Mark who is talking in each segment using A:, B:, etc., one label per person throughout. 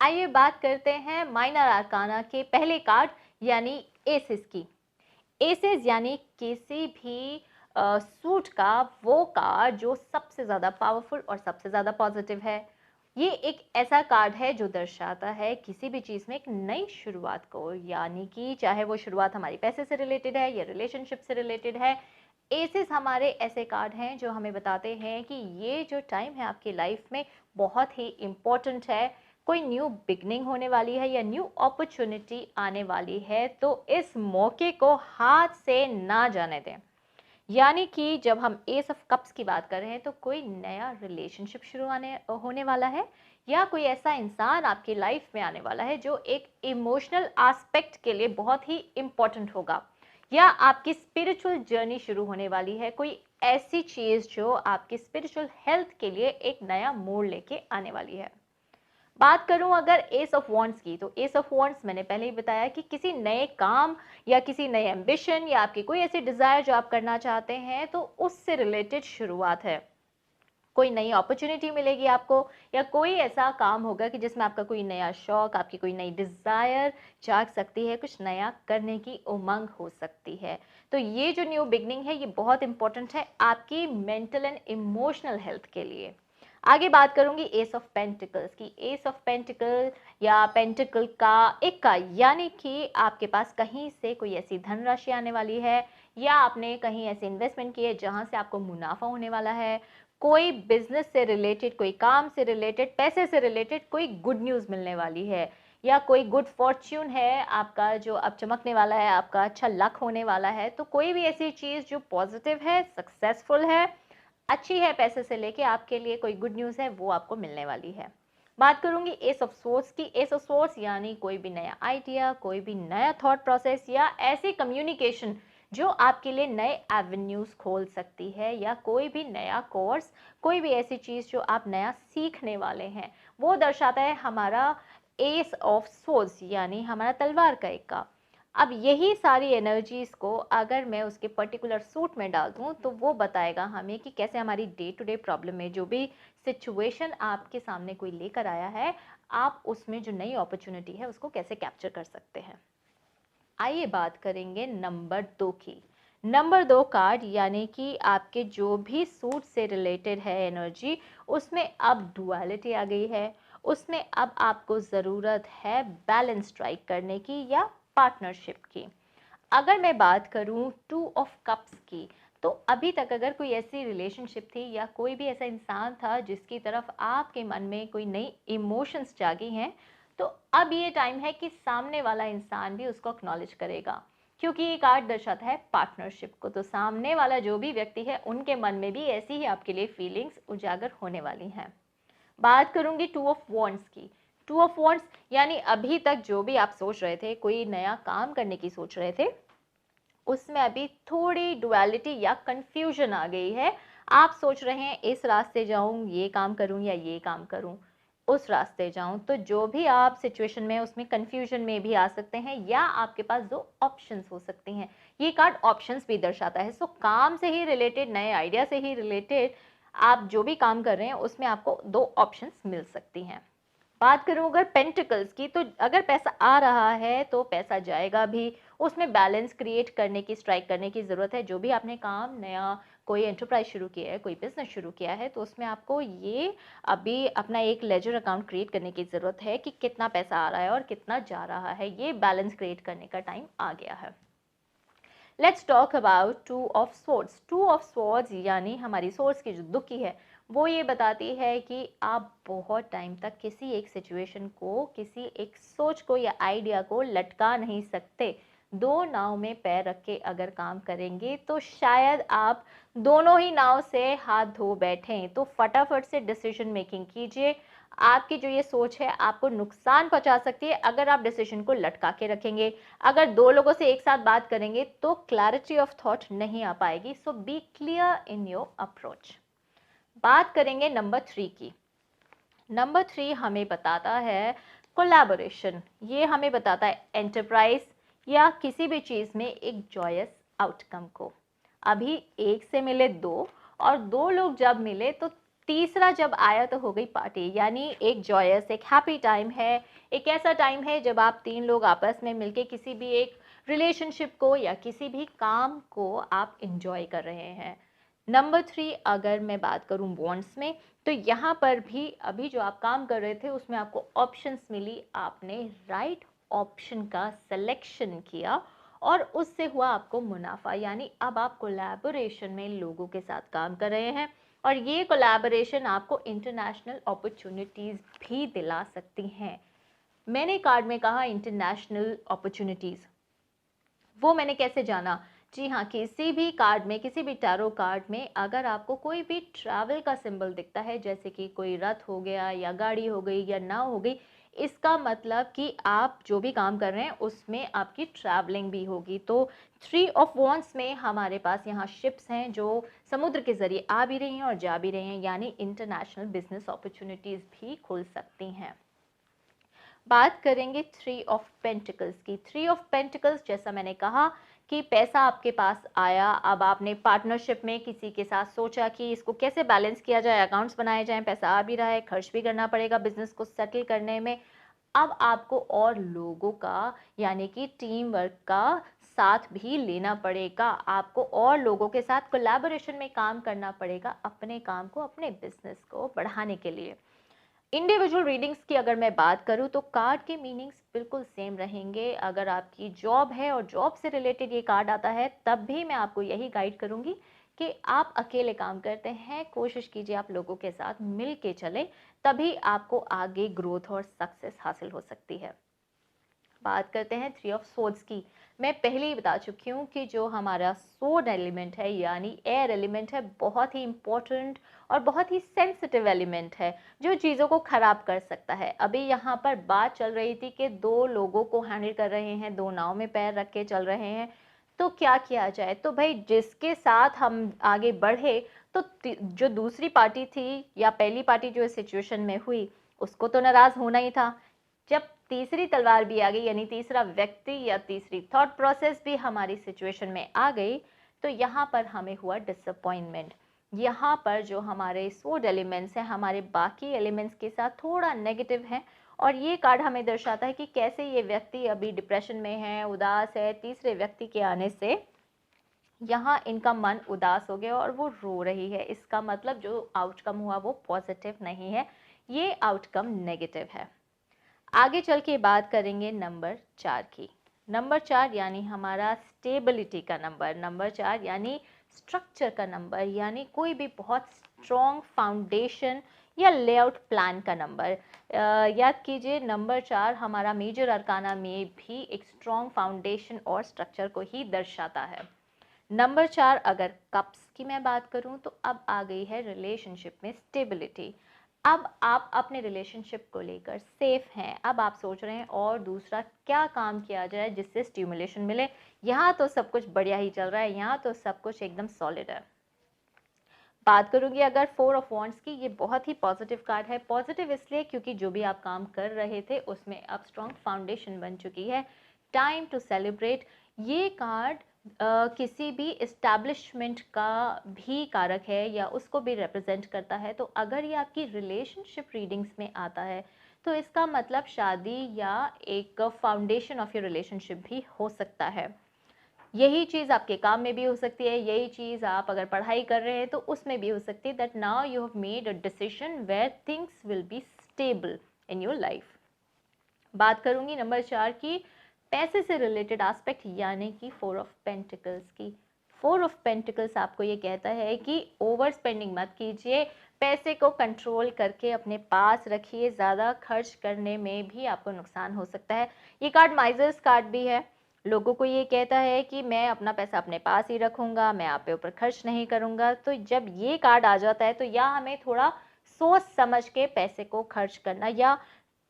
A: आइए बात करते हैं माइनर आर्काना के पहले कार्ड यानी एसेस की। एसेस यानी किसी भी सूट का वो कार्ड जो सबसे ज़्यादा पावरफुल और सबसे ज़्यादा पॉजिटिव है। ये एक ऐसा कार्ड है जो दर्शाता है किसी भी चीज़ में एक नई शुरुआत को, यानी कि चाहे वो शुरुआत हमारी पैसे से रिलेटेड है या रिलेशनशिप से रिलेटेड है। एसेस हमारे ऐसे कार्ड हैं जो हमें बताते हैं कि ये जो टाइम है आपकी लाइफ में बहुत ही इम्पोर्टेंट है। कोई न्यू बिगनिंग होने वाली है या न्यू अपॉर्चुनिटी आने वाली है, तो इस मौके को हाथ से ना जाने दें। यानी कि जब हम एस ऑफ कप्स की बात कर रहे हैं तो कोई नया रिलेशनशिप शुरू आने होने वाला है, या कोई ऐसा इंसान आपकी लाइफ में आने वाला है जो एक इमोशनल एस्पेक्ट के लिए बहुत ही इम्पोर्टेंट होगा, या आपकी स्पिरिचुअल जर्नी शुरू होने वाली है। कोई ऐसी चीज़ जो आपकी स्पिरिचुअल हेल्थ के लिए एक नया मोड़ लेके आने वाली है। बात करूं अगर एस ऑफ वॉन्ड्स की, तो एस ऑफ वॉन्ड्स मैंने पहले ही बताया कि किसी नए काम या किसी नए एम्बिशन या आपकी कोई ऐसी डिजायर जो आप करना चाहते हैं, तो उससे रिलेटेड शुरुआत है। कोई नई अपॉर्चुनिटी मिलेगी आपको, या कोई ऐसा काम होगा कि जिसमें आपका कोई नया शौक, आपकी कोई नई डिजायर जाग सकती है, कुछ नया करने की उमंग हो सकती है। तो ये जो न्यू बिगनिंग है ये बहुत इंपॉर्टेंट है आपकी मेंटल एंड इमोशनल हेल्थ के लिए। आगे बात करूंगी एस ऑफ पेंटिकल्स की। एस ऑफ पेंटिकल या पेंटिकल का इक्का, यानी कि आपके पास कहीं से कोई ऐसी धनराशि आने वाली है, या आपने कहीं ऐसे इन्वेस्टमेंट की है जहां से आपको मुनाफा होने वाला है। कोई बिजनेस से रिलेटेड, कोई काम से रिलेटेड, पैसे से रिलेटेड कोई गुड न्यूज़ मिलने वाली है, या कोई गुड फॉर्च्यून है आपका जो अब चमकने वाला है, आपका अच्छा लक होने वाला है। तो कोई भी ऐसी चीज़ जो पॉजिटिव है, सक्सेसफुल है, अच्छी है, पैसे से लेके आपके लिए कोई गुड न्यूज़ है वो आपको मिलने वाली है। बात करूंगी एस ऑफ सोर्स की। एस ऑफ सोर्स यानी कोई भी नया आइडिया, कोई भी नया थॉट प्रोसेस या ऐसी कम्युनिकेशन जो आपके लिए नए एवेन्यूज खोल सकती है, या कोई भी नया कोर्स, कोई भी ऐसी चीज़ जो आप नया सीखने वाले हैं, वो दर्शाता है हमारा एस ऑफ सोर्स यानी हमारा तलवार का इक्का। अब यही सारी एनर्जीज को अगर मैं उसके पर्टिकुलर सूट में डाल दूँ तो वो बताएगा हमें कि कैसे हमारी डे टू डे प्रॉब्लम में जो भी सिचुएशन आपके सामने कोई लेकर आया है, आप उसमें जो नई अपॉर्चुनिटी है उसको कैसे कैप्चर कर सकते हैं। आइए बात करेंगे नंबर 2 की। नंबर 2 कार्ड यानी कि आपके जो भी सूट से रिलेटेड है एनर्जी, उसमें अब डुअलिटी आ गई है। उसमें अब आपको ज़रूरत है बैलेंस स्ट्राइक करने की या पार्टनरशिप की। अगर मैं बात करूं टू ऑफ कप्स की, तो अभी तक अगर कोई ऐसी रिलेशनशिप थी या कोई भी ऐसा इंसान था जिसकी तरफ आपके मन में कोई नई इमोशंस जागी हैं, तो अब ये टाइम है कि सामने वाला इंसान भी उसको एक्नॉलेज करेगा, क्योंकि ये कार्ड दर्शाता है पार्टनरशिप को। तो सामने वाला जो भी व्यक्ति है उनके मन में भी ऐसी ही आपके लिए फीलिंग्स उजागर होने वाली हैं। बात करूंगी टू ऑफ वॉन्ड्स की। टू ऑफ वॉन्ड्स यानी अभी तक जो भी आप सोच रहे थे, कोई नया काम करने की सोच रहे थे, उसमें अभी थोड़ी डुअलिटी या कंफ्यूजन आ गई है। आप सोच रहे हैं इस रास्ते जाऊं, ये काम करूं, या ये काम करूं, उस रास्ते जाऊं। तो जो भी आप सिचुएशन में उसमें कंफ्यूजन में भी आ सकते हैं, या आपके पास दो ऑप्शंस हो सकती हैं। ये कार्ड ऑप्शंस भी दर्शाता है। सो काम से ही रिलेटेड, नए आइडिया से ही रिलेटेड आप जो भी काम कर रहे हैं उसमें आपको दो ऑप्शंस मिल सकती हैं। बात करूं अगर पेंटिकल्स की, तो अगर पैसा आ रहा है तो पैसा जाएगा भी। उसमें बैलेंस क्रिएट करने की, स्ट्राइक करने की ज़रूरत है। जो भी आपने काम नया, कोई एंटरप्राइज शुरू किया है, कोई बिजनेस शुरू किया है, तो उसमें आपको ये अभी अपना एक लेजर अकाउंट क्रिएट करने की ज़रूरत है कि कितना पैसा आ रहा है और कितना जा रहा है। ये बैलेंस क्रिएट करने का टाइम आ गया है। Let's talk about two of swords. Two of swords यानी हमारी सोर्स की जो दुखी है, वो ये बताती है कि आप बहुत टाइम तक किसी एक सिचुएशन को, किसी एक सोच को या आइडिया को लटका नहीं सकते। दो नाव में पैर रख के अगर काम करेंगे तो शायद आप दोनों ही नाव से हाथ धो बैठें। तो फटाफट से डिसीजन मेकिंग कीजिए। आपकी जो ये सोच है आपको नुकसान पहुंचा सकती है अगर आप डिसीजन को लटका के रखेंगे। अगर दो लोगों से एक साथ बात करेंगे तो क्लैरिटी ऑफ थॉट नहीं आ पाएगी। So be clear in your approach. बात करेंगे नंबर 3 की। नंबर 3 हमें बताता है कोलैबोरेशन। ये हमें बताता है एंटरप्राइज या किसी भी चीज़ में एक जॉयस आउटकम को। अभी एक से मिले दो, और दो लोग जब मिले तो तीसरा जब आया तो हो गई पार्टी, यानी एक जॉयस, एक हैप्पी टाइम है, एक ऐसा टाइम है जब आप तीन लोग आपस में मिलके किसी भी एक रिलेशनशिप को या किसी भी काम को आप इंजॉय कर रहे हैं। नंबर 3 अगर मैं बात करूं बॉन्ड्स में, तो यहाँ पर भी अभी जो आप काम कर रहे थे उसमें आपको ऑप्शंस मिली, आपने राइट ऑप्शन का सिलेक्शन किया और उससे हुआ आपको मुनाफा, यानी अब आप कोलैबोरेशन में लोगों के साथ काम कर रहे हैं और ये कोलैबोरेशन आपको इंटरनेशनल अपॉर्चुनिटीज़ भी दिला सकती हैं। मैंने कार्ड में कहा इंटरनेशनल अपॉर्चुनिटीज़, वो मैंने कैसे जाना? जी हाँ, किसी भी कार्ड में, किसी भी टैरो कार्ड में अगर आपको कोई भी ट्रैवल का सिंबल दिखता है, जैसे कि कोई रथ हो गया या गाड़ी हो गई या नाव हो गई, इसका मतलब कि आप जो भी काम कर रहे हैं उसमें आपकी ट्रैवलिंग भी होगी। तो 3 ऑफ वॉन्ड्स में हमारे पास यहाँ शिप्स हैं जो समुद्र के ज़रिए आ भी रही हैं और जा भी रही हैं, यानी इंटरनेशनल बिजनेस अपॉर्चुनिटीज़ भी खुल सकती हैं। बात करेंगे 3 ऑफ पेंटिकल्स की। 3 ऑफ पेंटिकल्स, जैसा मैंने कहा कि पैसा आपके पास आया, अब आपने पार्टनरशिप में किसी के साथ सोचा कि इसको कैसे बैलेंस किया जाए, अकाउंट्स बनाए जाएं, पैसा आ भी रहा है, खर्च भी करना पड़ेगा बिजनेस को सेटल करने में। अब आपको और लोगों का, यानी कि टीम वर्क का साथ भी लेना पड़ेगा, आपको और लोगों के साथ कोलैबोरेशन में काम करना पड़ेगा अपने काम को, अपने बिजनेस को बढ़ाने के लिए। इंडिविजुअल रीडिंग्स की अगर मैं बात करूं तो कार्ड के मीनिंग्स बिल्कुल सेम रहेंगे। अगर आपकी जॉब है और जॉब से रिलेटेड ये कार्ड आता है तब भी मैं आपको यही गाइड करूंगी कि आप अकेले काम करते हैं, कोशिश कीजिए आप लोगों के साथ मिल के चले, तभी आपको आगे ग्रोथ और सक्सेस हासिल हो सकती है। बात करते हैं 3 ऑफ सोर्ड्स की। मैं पहले ही बता चुकी हूँ कि जो हमारा सोर्ड एलिमेंट है यानी एयर एलिमेंट है, बहुत ही इंपॉर्टेंट और बहुत ही सेंसिटिव एलिमेंट है जो चीज़ों को ख़राब कर सकता है। अभी यहाँ पर बात चल रही थी कि दो लोगों को हैंडल कर रहे हैं, दो नाव में पैर रख के चल रहे हैं, तो क्या किया जाए? तो भाई जिसके साथ हम आगे बढ़े, तो जो दूसरी पार्टी थी या पहली पार्टी जो इस सिचुएशन में हुई, उसको तो नाराज़ होना ही था। जब तीसरी तलवार भी आ गई, यानी तीसरा व्यक्ति या तीसरी थॉट प्रोसेस भी हमारी सिचुएशन में आ गई, तो यहाँ पर हमें हुआ डिसअपॉइंटमेंट। यहाँ पर जो हमारे सोर्ड एलिमेंट्स हैं हमारे बाकी एलिमेंट्स के साथ थोड़ा नेगेटिव है, और ये कार्ड हमें दर्शाता है कि कैसे ये व्यक्ति अभी डिप्रेशन में है, उदास है। तीसरे व्यक्ति के आने से यहाँ इनका मन उदास हो गया और वो रो रही है। इसका मतलब जो आउटकम हुआ वो पॉजिटिव नहीं है, ये आउटकम नेगेटिव है। आगे चल के बात करेंगे नंबर 4 की। नंबर 4 यानी हमारा स्टेबिलिटी का नंबर, नंबर 4 यानी स्ट्रक्चर का नंबर, यानी कोई भी बहुत स्ट्रॉन्ग फाउंडेशन या लेआउट प्लान का नंबर। याद कीजिए नंबर 4 हमारा मेजर अरकाना में भी एक स्ट्रॉन्ग फाउंडेशन और स्ट्रक्चर को ही दर्शाता है। नंबर 4 अगर कप्स की मैं बात करूं तो अब आ गई है रिलेशनशिप में स्टेबिलिटी। अब आप अपने रिलेशनशिप को लेकर सेफ हैं, अब आप सोच रहे हैं और दूसरा क्या काम किया जाए जिससे स्टिमुलेशन मिले। यहाँ तो सब कुछ बढ़िया ही चल रहा है, यहाँ तो सब कुछ एकदम सॉलिड है। बात करूंगी अगर 4 ऑफ वॉन्ड्स की, ये बहुत ही पॉजिटिव कार्ड है। पॉजिटिव इसलिए क्योंकि जो भी आप काम कर रहे थे उसमें अब स्ट्रॉन्ग फाउंडेशन बन चुकी है। टाइम टू सेलिब्रेट, ये कार्ड किसी भी इस्टेब्लिशमेंट का भी कारक है या उसको भी रिप्रेजेंट करता है। तो अगर ये आपकी रिलेशनशिप रीडिंग्स में आता है तो इसका मतलब शादी या एक फाउंडेशन ऑफ योर रिलेशनशिप भी हो सकता है। यही चीज़ आपके काम में भी हो सकती है, यही चीज़ आप अगर पढ़ाई कर रहे हैं तो उसमें भी हो सकती है। That now you have made a decision where things will be stable in your life. बात करूंगी नंबर 4 की, पैसे से रिलेटेड एस्पेक्ट यानी कि 4 ऑफ पेंटिकल्स की। 4 ऑफ पेंटिकल्स आपको ये कहता है कि ओवर स्पेंडिंग मत कीजिए, पैसे को कंट्रोल करके अपने पास रखिए, ज़्यादा खर्च करने में भी आपको नुकसान हो सकता है। ये कार्ड माइजर्स कार्ड भी है, लोगों को ये कहता है कि मैं अपना पैसा अपने पास ही रखूंगा, मैं आप पे ऊपर खर्च नहीं करूंगा। तो जब ये कार्ड आ जाता है तो या हमें थोड़ा सोच समझ के पैसे को खर्च करना, या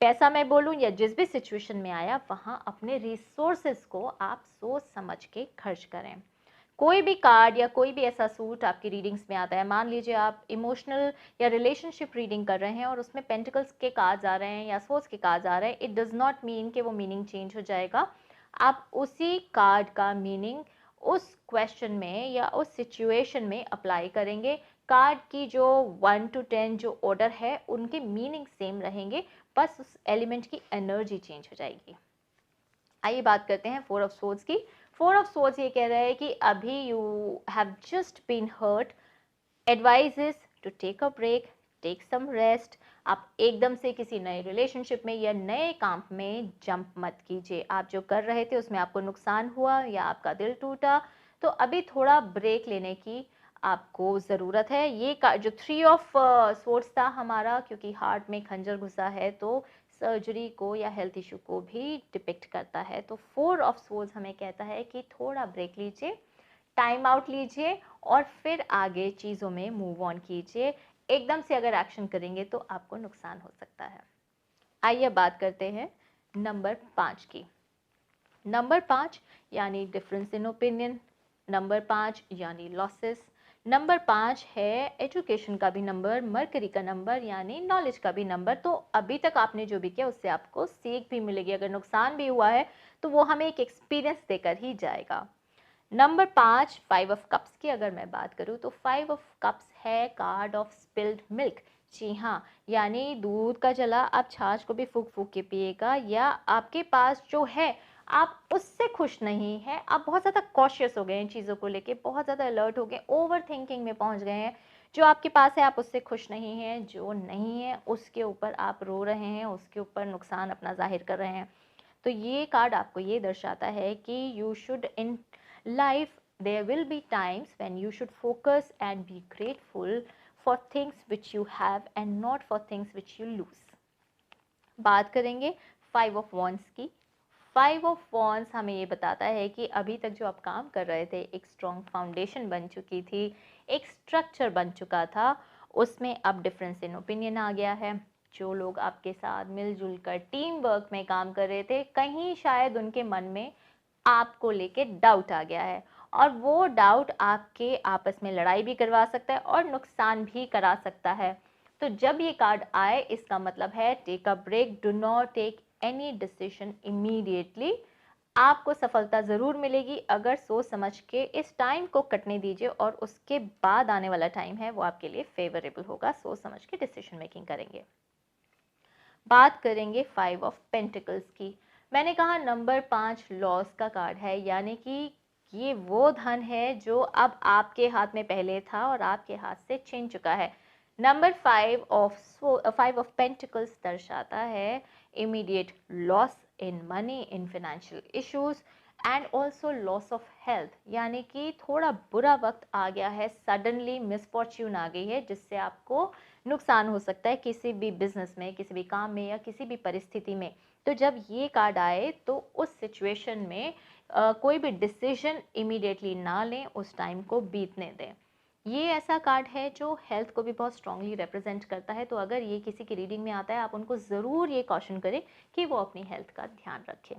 A: पैसा मैं बोलूं या जिस भी सिचुएशन में आया वहां अपने रिसोर्सेज को आप सोच समझ के खर्च करें। कोई भी कार्ड या कोई भी ऐसा सूट आपकी रीडिंग्स में आता है, मान लीजिए आप इमोशनल या रिलेशनशिप रीडिंग कर रहे हैं और उसमें पेंटिकल्स के कार्ड्स आ रहे हैं या सोर्स के कार्ड्स आ रहे हैं, इट डज नॉट मीन कि वो मीनिंग चेंज हो जाएगा। आप उसी कार्ड का मीनिंग उस क्वेश्चन में या उस सिचुएशन में अप्लाई करेंगे, कार्ड की जो 1 to 10 जो ऑर्डर है उनके मीनिंग सेम रहेंगे, बस उस एलिमेंट की एनर्जी चेंज हो जाएगी। आइए बात करते हैं 4 ऑफ सोर्ड्स की। 4 ऑफ सोर्ड्स ये कह रहा है कि अभी you have just been hurt, advice is to take a break, take some rest. आप एकदम से किसी नए रिलेशनशिप में या नए काम में जंप मत कीजिए। आप जो कर रहे थे उसमें आपको नुकसान हुआ या आपका दिल टूटा, तो अभी थोड़ा ब्रेक लेने की आपको ज़रूरत है। ये जो 3 ऑफ सोर्ड्स था हमारा, क्योंकि हार्ट में खंजर घुसा है तो सर्जरी को या हेल्थ इशू को भी डिपिक्ट करता है। तो 4 ऑफ सोर्ड्स हमें कहता है कि थोड़ा ब्रेक लीजिए, टाइम आउट लीजिए और फिर आगे चीज़ों में मूव ऑन कीजिए। एकदम से अगर एक्शन करेंगे तो आपको नुकसान हो सकता है। आइए बात करते हैं नंबर 5 की। नंबर 5 यानी डिफरेंस इन ओपिनियन, नंबर 5 यानी लॉसेस, नंबर 5 है एजुकेशन का भी नंबर, मरकरी का नंबर यानी नॉलेज का भी नंबर। तो अभी तक आपने जो भी किया उससे आपको सीख भी मिलेगी। अगर नुकसान भी हुआ है तो वो हमें एक एक्सपीरियंस देकर ही जाएगा। नंबर 5 5 ऑफ कप्स की अगर मैं बात करूँ तो 5 ऑफ कप्स है कार्ड ऑफ स्पिल्ड मिल्क। जी हाँ, यानी दूध का जला आप छाछ को भी फूक फूक के पिएगा, या आपके पास जो है आप उससे खुश नहीं हैं, आप बहुत ज़्यादा कॉशियस हो गए हैं चीज़ों को लेके, बहुत ज़्यादा अलर्ट हो गए, ओवर थिंकिंग में पहुंच गए हैं। जो आपके पास है आप उससे खुश नहीं हैं, जो नहीं है उसके ऊपर आप रो रहे हैं, उसके ऊपर नुकसान अपना जाहिर कर रहे हैं। तो ये कार्ड आपको ये दर्शाता है कि you should in life there will be times when you should focus and be grateful for things which you have and not for things which you lose। बात करेंगे 5 ऑफ वॉन्ड्स की। 5 ऑफ वॉन्ड्स हमें ये बताता है कि अभी तक जो आप काम कर रहे थे एक स्ट्रॉन्ग फाउंडेशन बन चुकी थी, एक स्ट्रक्चर बन चुका था, उसमें अब डिफरेंस इन ओपिनियन आ गया है। जो लोग आपके साथ मिलजुल कर टीम वर्क में काम कर रहे थे, कहीं शायद उनके मन में आपको लेके डाउट आ गया है, और वो डाउट आपके आपस में लड़ाई भी करवा सकता है और नुकसान भी करा सकता है। तो जब ये कार्ड आए इसका मतलब है take a break, do not take any decision immediately. आपको सफलता ज़रूर मिलेगी अगर सोच समझ के इस टाइम को कटने दीजिए, और उसके बाद आने वाला टाइम है वो आपके लिए फेवरेबल होगा। सोच समझ के डिसीजन मेकिंग करेंगे। बात करेंगे 5 ऑफ पेंटिकल्स की। मैंने कहा नंबर 5 लॉस का कार्ड है, यानी कि ये वो धन है जो अब आपके हाथ में पहले था और आपके हाथ से छीन चुका है। नंबर 5 ऑफ पेंटिकल्स दर्शाता है immediate loss in money, in financial issues and also loss of health, यानी कि थोड़ा बुरा वक्त आ गया है, सडनली मिसफॉर्च्यून आ गई है जिससे आपको नुकसान हो सकता है किसी भी बिजनेस में, किसी भी काम में या किसी भी परिस्थिति में। तो जब ये कार्ड आए तो उस सिचुएशन में कोई भी डिसीजन इमीडिएटली ना लें, उस टाइम को बीतने दें। ये ऐसा कार्ड है जो हेल्थ को भी बहुत स्ट्रांगली रिप्रेजेंट करता है। तो अगर ये किसी की रीडिंग में आता है आप उनको ज़रूर ये कॉशन करें कि वो अपनी हेल्थ का ध्यान रखें।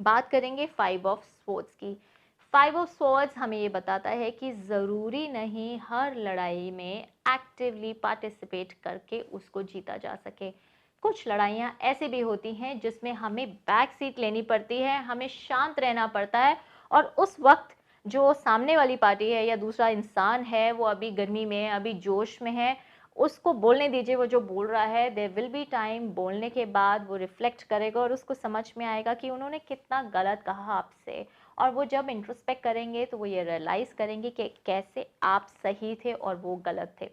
A: बात करेंगे 5 ऑफ स्वॉर्ड्स की। 5 ऑफ स्वॉर्ड्स हमें ये बताता है कि ज़रूरी नहीं हर लड़ाई में एक्टिवली पार्टिसिपेट करके उसको जीता जा सके। कुछ लड़ाइयाँ ऐसी भी होती हैं जिसमें हमें बैक सीट लेनी पड़ती है, हमें शांत रहना पड़ता है, और उस वक्त जो सामने वाली पार्टी है या दूसरा इंसान है वो अभी गर्मी में है, अभी जोश में है, उसको बोलने दीजिए। वो जो बोल रहा है देयर विल बी टाइम, बोलने के बाद वो रिफ्लेक्ट करेगा और उसको समझ में आएगा कि उन्होंने कितना गलत कहा आपसे, और वो जब इंट्रोस्पेक्ट करेंगे तो वो ये रियलाइज़ करेंगे कि कैसे आप सही थे और वो गलत थे।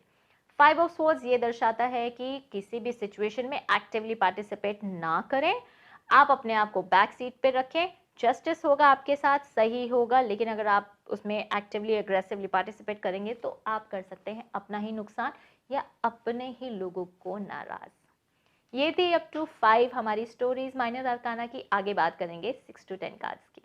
A: 5 ऑफ स्वॉर्ड्स ये दर्शाता है कि किसी भी सिचुएशन में एक्टिवली पार्टिसिपेट ना करें, आप अपने आप को बैक सीट पे रखें। जस्टिस होगा आपके साथ, सही होगा, लेकिन अगर आप उसमें एक्टिवली एग्रेसिवली पार्टिसिपेट करेंगे तो आप कर सकते हैं अपना ही नुकसान या अपने ही लोगों को नाराज। ये थी अप टू 5 हमारी स्टोरीज माइनर अरकाना की। आगे बात करेंगे 6 to 10 कार्ड्स की।